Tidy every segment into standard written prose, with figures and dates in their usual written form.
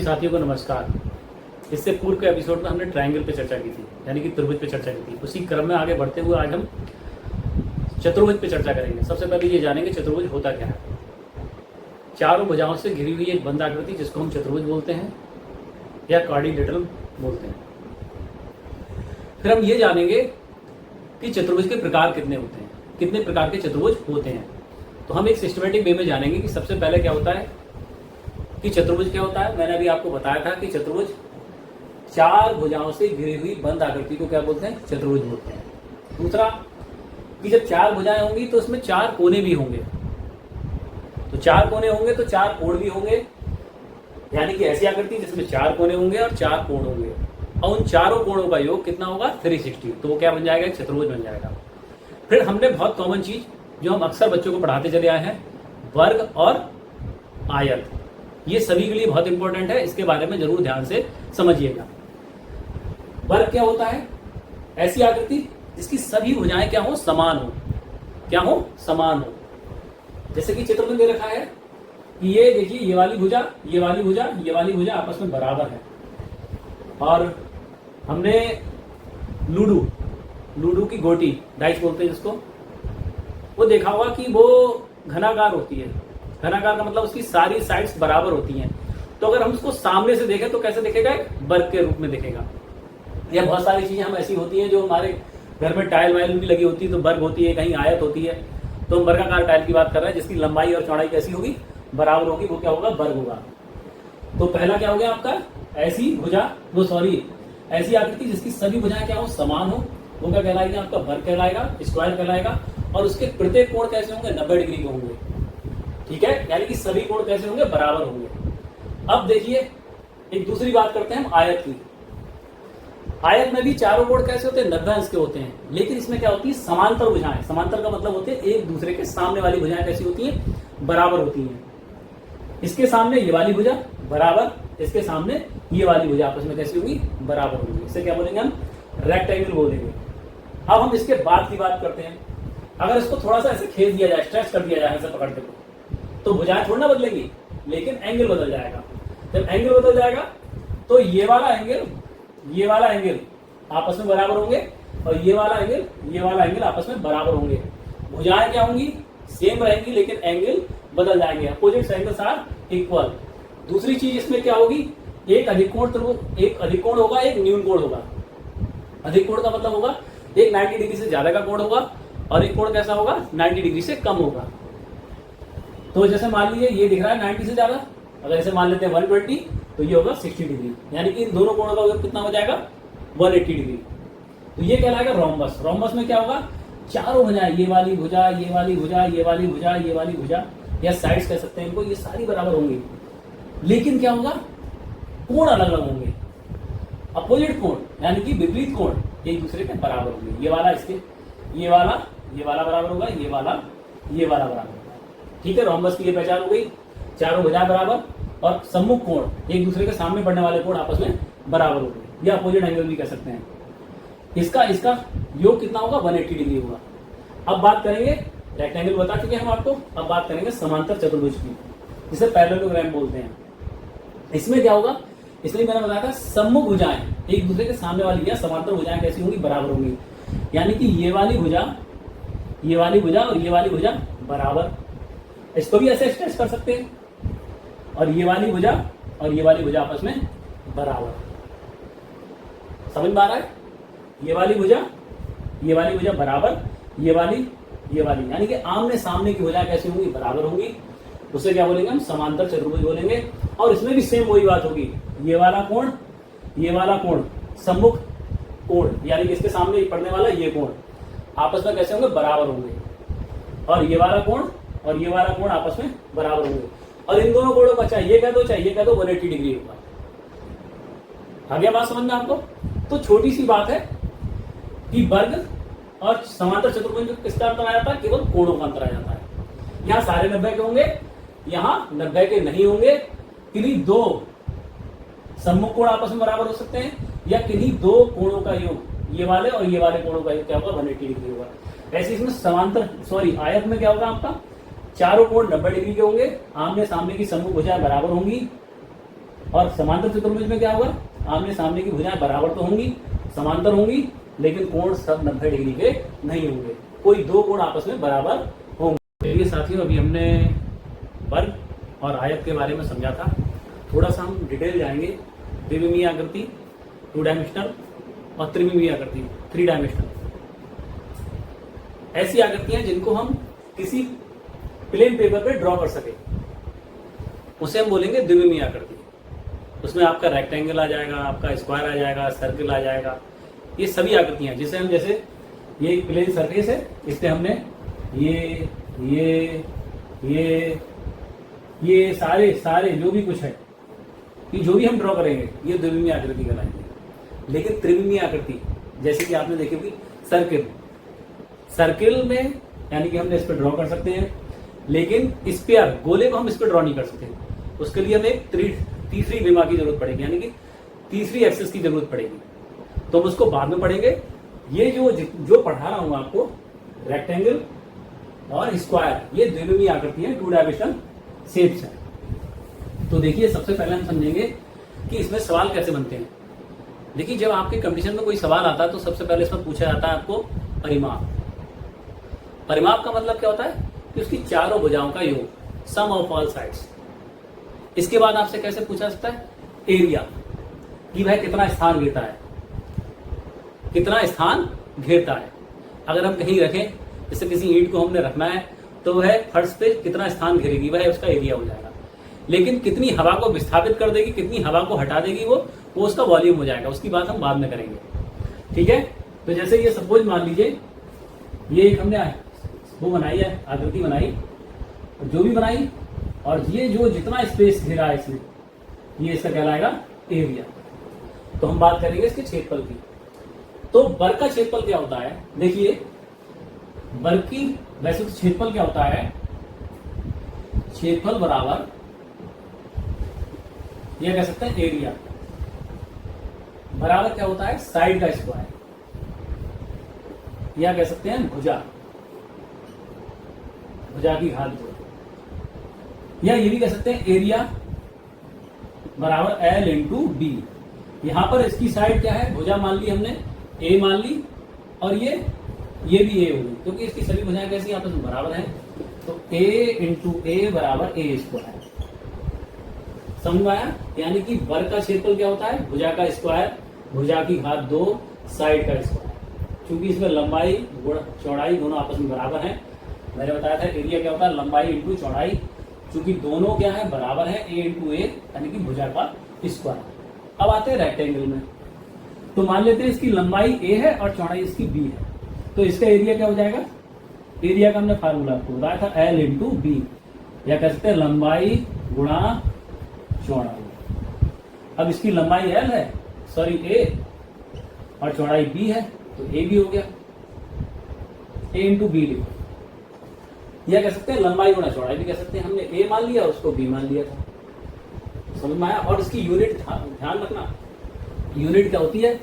सभी साथियों को नमस्कार। इससे पूर्व के एपिसोड में हमने ट्रायंगल पे चर्चा की थी, यानी कि त्रिभुज पे चर्चा की थी। उसी क्रम में आगे बढ़ते हुए आज हम चतुर्भुज पे चर्चा करेंगे। सबसे पहले ये जानेंगे चतुर्भुज होता क्या है। चारों भुजाओं से घिरी हुई एक बंद आकृति जिसको हम चतुर्भुज बोलते हैं या क्वाड्रिलेटरल बोलते हैं। फिर हम ये जानेंगे कि चतुर्भुज के प्रकार कितने होते हैं, कितने प्रकार के चतुर्भुज होते हैं। तो हम एक सिस्टमेटिक वे में जानेंगे कि सबसे पहले क्या होता है कि चतुर्भुज क्या होता है। मैंने अभी आपको बताया था कि चतुर्भुज चार भुजाओं से घिरी हुई बंद आकृति को क्या बोलते हैं, चतुर्भुज बोलते हैं। दूसरा कि जब चार भुजाएं होंगी तो उसमें चार कोने भी होंगे, तो चार कोने होंगे तो चार कोण भी होंगे, यानी कि ऐसी आकृति जिसमें चार कोने होंगे और चार कोण होंगे, और उन चारों कोणों का योग कितना होगा 360, तो वो क्या बन जाएगा, चतुर्भुज बन जाएगा। फिर हमने बहुत कॉमन चीज जो हम अक्सर बच्चों को पढ़ाते चले आए हैं, वर्ग और आयत, ये सभी के लिए बहुत इंपॉर्टेंट है, इसके बारे में जरूर ध्यान से समझिएगा। वर्ग क्या होता है, ऐसी आकृति जिसकी सभी भुजाएं क्या हो, समान हो, क्या हो, समान हो। जैसे कि चित्र में दे रखा है कि ये देखिए, ये वाली भुजा, ये वाली भुजा, ये वाली भुजा आपस में बराबर है। और हमने लूडो की गोटी, डाइस बोलते हैं जिसको, वो देखा होगा कि वो घनाकार होती है। घनाकार का मतलब उसकी सारी साइड्स बराबर होती हैं। तो अगर हम उसको सामने से देखें तो कैसे दिखेगा, वर्ग के रूप में दिखेगा। या बहुत सारी चीजें हम ऐसी होती हैं जो हमारे घर में टाइल वाइल भी लगी होती है तो वर्ग होती है, कहीं आयत होती है, तो हम वर्गाकार टाइल की बात कर रहे हैं जिसकी लंबाई और चौड़ाई कैसी होगी, बराबर होगी, वो क्या होगा, वर्ग होगा। तो पहला क्या हो गया आपका, ऐसी भुजा, ऐसी आकृति जिसकी सभी भुजाएं क्या हो, समान हो, वो क्या कहलाएगा, आपका वर्ग कहलाएगा, स्क्वायर कहलाएगा। और उसके प्रत्येक कोण कैसे होंगे, 90 डिग्री के होंगे, ठीक है, यानी कि सभी कोण कैसे होंगे, बराबर होंगे। अब देखिए एक दूसरी बात करते हैं हम आयत की। आयत में भी चारों कोण कैसे होते हैं, 90 अंश के होते हैं, लेकिन इसमें क्या होती है, समांतर भुजाएं। समांतर का मतलब होते हैं एक दूसरे के सामने वाली भुजाएं कैसी होती हैं, बराबर होती हैं। इसके सामने ये वाली भुजा बराबर, इसके सामने ये वाली भुजा आपस में कैसी होगी, बराबर होगी। इसे क्या बोलेंगे हम, रेक्टेंगल बोलेंगे। अब हम इसके बाद की बात करते हैं। अगर इसको थोड़ा सा ऐसे खींच दिया जाए, स्ट्रेच कर दिया जाए ऐसे पकड़ते तो भुजाएं थोड़ी ना बदलेंगी, लेकिन एंगल बदल जाएगा। जब एंगल बदल जाएगा तो ये वाला एंगल आपस में बराबर होंगे, और ये वाला एंगल आपस में बराबर होंगे। भुजाएं क्या होंगी, सेम रहेंगी, लेकिन एंगल बदल जाएंगे। Opposite angles are equal. दूसरी चीज इसमें क्या होगी, एक अधिक कोण होगा, एक न्यून कोण होगा। अधिक कोण का मतलब होगा एक 90 डिग्री से ज्यादा का कोण होगा, और एक कोण कैसा होगा, 90 डिग्री से कम होगा। तो जैसे मान लीजिए ये दिख रहा है 90 से ज्यादा, अगर इसे मान लेते हैं 120, तो ये होगा 60 डिग्री, यानी कि इन दोनों कोणों का योग कितना हो जाएगा, 180 डिग्री। तो ये कहलाएगा रोम्बस। रोम्बस में क्या होगा, चारों भुजाएं, ये वाली भुजा, ये वाली भुजा, ये वाली भुजा, ये वाली भुजा, या साइड्स कह सकते हैं इनको, ये सारी बराबर होंगी, लेकिन क्या होगा, कोण अलग अलग होंगे। अपोजिट कोण यानी कि विपरीत कोण एक दूसरे के बराबर होंगे। ये वाला इसके, ये वाला बराबर होगा, ये वाला बराबर होगा, ठीक है। रोम्बस की ये पहचान हो गई, चारों भुजाएं बराबर, और सम्मुख कोण एक दूसरे के सामने पड़ने वाले कोण आपस में बराबर होंगे, या अपोजिट एंगल भी कह सकते हैं। इसका योग कितना होगा, 180 डिग्री होगा। अब बात करेंगे, रेक्टेंगल बता चुके हम आपको, अब बात करेंगे समांतर चतुर्भुज की, जिसे पैरेललोग्राम बोलते हैं। इसमें क्या होगा, इसलिए मैंने बताया था सम्मुख भुजाएं एक दूसरे के सामने वाली या समांतर भुजाएं कैसी होंगी, बराबर होंगी, यानी कि ये वाली भुजा और ये वाली भुजा बराबर। इसको भी ऐसे स्ट्रेच कर सकते हैं, और ये वाली भुजा और ये वाली भुजा आपस में बराबर। समझ में आ रहा है, ये वाली भुजा बराबर, ये वाली, यानी कि आमने सामने की भुजाएं कैसी होंगी, बराबर होंगी। उसे क्या बोलेंगे हम, समांतर चतुर्भुज बोलेंगे। और इसमें भी सेम वही बात होगी, ये वाला कोण सम्मुख कोण, यानी कि इसके सामने पड़ने वाला ये कोण आपस में कैसे होंगे, बराबर होंगे, और ये वाला कोण आपस में बराबर होंगे। और इन दोनों कोणों का चाहे ये कह दो 180 डिग्री होगा। आ गया बात समझ में आपको। तो छोटी सी बात है कि वर्ग और समांतर चतुर्भुज में किसका अंतर आ जाता है, केवल कोणों का अंतर आ जाता है। यहाँ सारे 90 के होंगे, यहाँ 90 के नहीं होंगे। किन्हीं दो सम्मुख कोण आपस में बराबर हो सकते हैं, या किन्हीं दो कोणों का योग, ये वाले और ये वाले कोणों का योग क्या होगा, 180 डिग्री होगा। ऐसे इसमें आयत में क्या होगा आपका, चारों कोण 90 डिग्री के होंगे, आमने सामने की सम्मुख भुजाएं बराबर होंगी, और समांतर चतुर्भुज में क्या होगा, आमने सामने की भुजाएं बराबर तो होंगी, समांतर होंगी, लेकिन कोण सब 90 डिग्री के नहीं होंगे, कोई दो कोण आपस में बराबर होंगे। चलिए साथियों, अभी हमने वर्ग और आयत के बारे में समझा था। थोड़ा सा हम डिटेल जाएंगे। द्विविमीय आकृति 2 डायमेंशनल और त्रिविमीय आकृति 3 डायमेंशनल। ऐसी आकृतियां जिनको हम किसी प्लेन पेपर पे ड्रॉ कर सके, उसे हम बोलेंगे द्विविमीय आकृति। उसमें आपका रेक्टेंगल आ जाएगा, आपका स्क्वायर आ जाएगा, सर्किल आ जाएगा, ये सभी आकृतियां जिसे हम, जैसे ये एक प्लेन सरफेस है, इससे हमने ये सारे जो भी कुछ है, कि जो भी हम ड्रॉ करेंगे ये द्विविमीय आकृति कहलाएंगे। लेकिन त्रिविमीय आकृति, जैसे कि आपने देखी होगी सर्किल में, यानी कि हमने इस पर ड्रॉ कर सकते हैं, लेकिन स्फीयर गोले को हम इस पर ड्रॉ नहीं कर सकते। उसके लिए हमें तीसरी विमा की जरूरत पड़ेगी, यानी कि तीसरी एक्सिस की जरूरत पड़ेगी, तो हम उसको बाद में पढ़ेंगे। ये जो पढ़ा रहा हूं आपको, रेक्टेंगल और स्क्वायर, ये द्विविमीय आकृति है, 2 डायमेंशनल शेप्स है। तो देखिए, सबसे पहले हम समझेंगे कि इसमें सवाल कैसे बनते हैं। देखिए, जब आपके कंपटीशन में कोई सवाल आता है तो सबसे पहले इसमें पूछा जाता है आपको परिमाप। परिमाप का मतलब क्या होता है कि उसकी चारों भुजाओं का योग, सम ऑफ ऑल साइड्स। इसके बाद आपसे कैसे पूछा सकता है एरिया, कि वह कितना स्थान घेरता है, कितना स्थान घेरता है। अगर हम कहीं रखें, जैसे किसी ईंट को हमने रखना है, तो वह फर्श पे कितना स्थान घेरेगी, वह उसका एरिया हो जाएगा। लेकिन कितनी हवा को विस्थापित कर देगी, कितनी हवा को हटा देगी, वो उसका वॉल्यूम हो जाएगा। उसकी बात हम बाद में करेंगे, ठीक है। तो जैसे ये सपोज मान लीजिए, ये एक हमने वो बनाई है, आकृति बनाई, जो भी बनाई, और ये जो जितना स्पेस घेरा है इसमें, ये इसका कहलाएगा एरिया। तो हम बात करेंगे इसके क्षेत्रफल की। तो वर्ग का क्षेत्रफल क्या होता है, देखिए वर्ग की वैसे तो क्षेत्रफल क्या होता है, क्षेत्रफल बराबर, यह कह सकते हैं एरिया बराबर क्या होता है, साइड का स्क्वायर, या कह सकते हैं भुजा की घात 2, या ये भी कह सकते हैं एरिया बराबर L इंटू बी। यहां पर इसकी साइड क्या है, भुजा मान ली हमने, ए मान ली, और ये भी ए होगी, क्योंकि इसकी सभी भुजाएं कैसी आपस में बराबर हैं। तो ए इंटू ए बराबर ए स्क्वायर। समझ में आया? यानी कि वर्ग का क्षेत्रफल क्या होता है, भुजा का स्क्वायर, भुजा की घात 2, साइड का स्क्वायर। क्योंकि इसमें लंबाई चौड़ाई दोनों आपस में बराबर हैं। मैंने बताया था एरिया क्या होता है, लंबाई इंटू चौड़ाई, क्योंकि दोनों क्या है, बराबर है, ए इंटू ए, यानी कि भुजा का स्क्वायर। अब आते हैं रेक्टेंगल में। तो मान लेते हैं इसकी लंबाई ए है और चौड़ाई इसकी बी है, तो इसका एरिया क्या हो जाएगा, एरिया का हमने फार्मूला आपको बताया था, एल इंटू बी, या कह सकते हैं लंबाई गुणा चौड़ाई। अब इसकी लंबाई एल है, सॉरी ए, और चौड़ाई बी है, तो ए भी हो गया, ए इंटू बी लिखो, या कह सकते हैं लंबाई गुणा चौड़ाई भी कह सकते हैं। हमने ए मान लिया, उसको बी मान लिया था। समझ में आया? और इसकी यूनिट ध्यान रखना, यूनिट क्या होती है,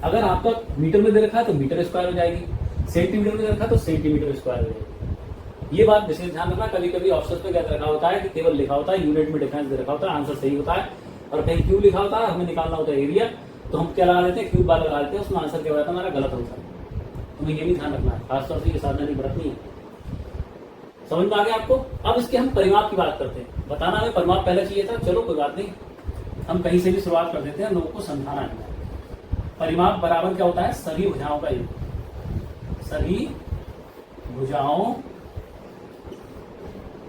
अगर आपका मीटर में दे रखा है तो मीटर स्क्वायर हो जाएगी, सेंटीमीटर में दे रखा है तो सेंटीमीटर स्क्वायर हो जाएगी। ये बात विशेष ध्यान रखना। कभी कभी ऑप्शन पे क्या रखा होता है कि केवल लिखा होता है यूनिट में डिफरेंस दे रखा होता है, आंसर सही होता है, और कहीं क्यूब लिखा होता है, हमें निकालना होता है एरिया, तो हम क्या लगा लेते हैं, क्यूब बार लगा लेते हैं, उसमें आंसर क्या होता है हमारा गलत होता है। हमें ये भी ध्यान रखना है, खासतौर से ये सावधानी बरतनी है। समझ में आ गया आपको? अब इसके हम परिमाप की बात करते हैं। बताना हमें परिमाप पहले चाहिए था, चलो कोई बात नहीं, हम कहीं से भी शुरुआत कर देते हैं, लोगों को समझाना है। परिमाप बराबर क्या होता है, सभी भुजाओं का योग, सभी भुजाओं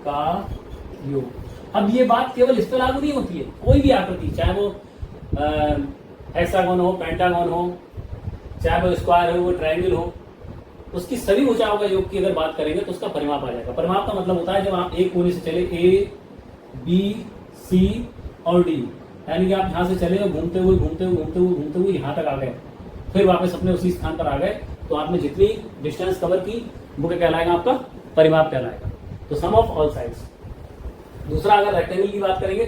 का योग। अब ये बात केवल इस पर लागू नहीं होती है, कोई भी आकृति, चाहे वो हेक्सागोन हो, पेंटागोन हो, चाहे वो स्क्वायर हो, वो ट्रायंगल हो, उसकी सभी भुजाओं का योग की अगर बात करेंगे तो उसका परिमाप आ जाएगा। परिमाप का मतलब होता है जब आप एक कोने से चले, ए बी सी और डी, यानी कि आप यहां से चले और घूमते हुए यहां तक आ गए, फिर वापस अपने उसी स्थान पर आ गए, तो आपने जितनी डिस्टेंस कवर की वो क्या कहलाएगा, आपका परिमाप कहलाएगा। तो सम ऑफ ऑल साइड्स। दूसरा, अगर रेक्टेंगल की बात करेंगे,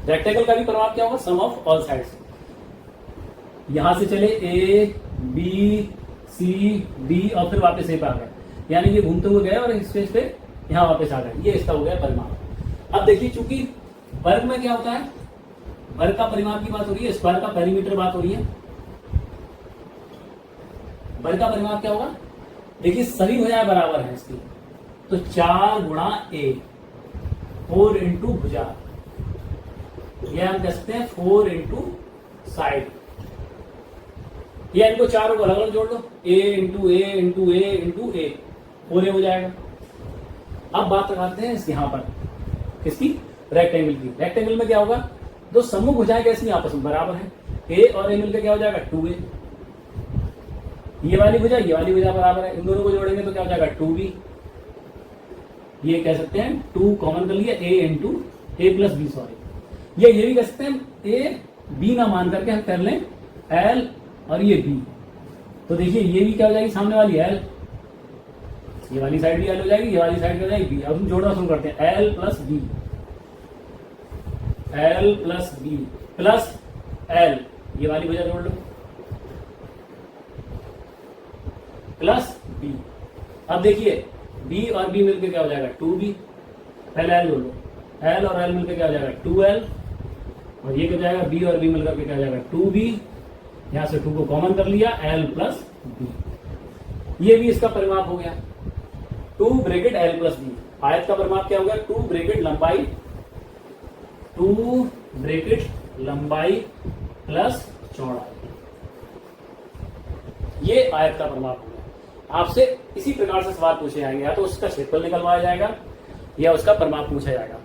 रेक्टेंगल का भी परिमाप क्या होगा, सम ऑफ ऑल साइड्स। यहां से चले ए बी सी डी और फिर वापस ए पे आ गए, यानी ये घूमते हुए गए और इस स्पेस पे यहाँ वापस आ गए, ये इसका हो गया परिमाप। अब देखिए, चूंकि वर्ग में क्या होता है, वर्ग का परिमाप की बात हो रही है, स्क्वायर का पेरीमीटर बात हो रही है। वर्ग का परिमाप क्या होगा? देखिए सभी भुजाएं बराबर हैं इसकी, तो 4 गुणा a, 4 इंटू भुजा, यह हम कह सकते हैं 4 इंटू साइड, या इनको चारों को अलग अलग जोड़ लो, a into A into A into A, 4a हो जाएगा। अब बात करते हैं इस यहां पर किसकी? रेक्टेंगल की। रेक्टेंगल में क्या होगा? दो सम्मुख भुजाएं कैसी आपस में बराबर हैं, a और a मिलकर क्या हो जाएगा? 2a। ये वाली भुजा बराबर है, इन दोनों को जोड़ेंगे तो क्या हो जाएगा? 2b। ये कह सकते हैं 2 कॉमन कर लिया, a into a plus b, sorry. ये भी कह सकते हैं a b ना मान करके हम कर लें l और ये b, तो देखिए ये भी क्या हो जाएगी? सामने वाली l, ये वाली साइड भी l हो जाएगी, ये वाली साइड हो जाएगी b। अब हम जोड़ना शुरू करते हैं, l plus b, l plus b plus l, ये वाली भुजा जोड़ लो, प्लस b। अब देखिए b और b मिलकर क्या हो जाएगा? 2b। पहले l जोड़ लो, l और l मिलकर क्या हो जाएगा? 2l, और ये क्या हो जाएगा? b और b मिलकर क्या हो जाएगा? 2b। यहां से 2 को कॉमन कर लिया, l प्लस b। ये भी इसका परिमाप हो गया, 2 ब्रैकेट l प्लस b। आयत का परिमाप क्या हो गया? 2 ब्रैकेट लंबाई, 2 ब्रैकेट लंबाई प्लस चौड़ाई, ये आयत का परिमाप हो गया। आपसे इसी प्रकार से सवाल पूछे जाएंगे, या तो उसका क्षेत्रफल निकलवाया जाएगा या उसका परिमाप पूछा जाएगा।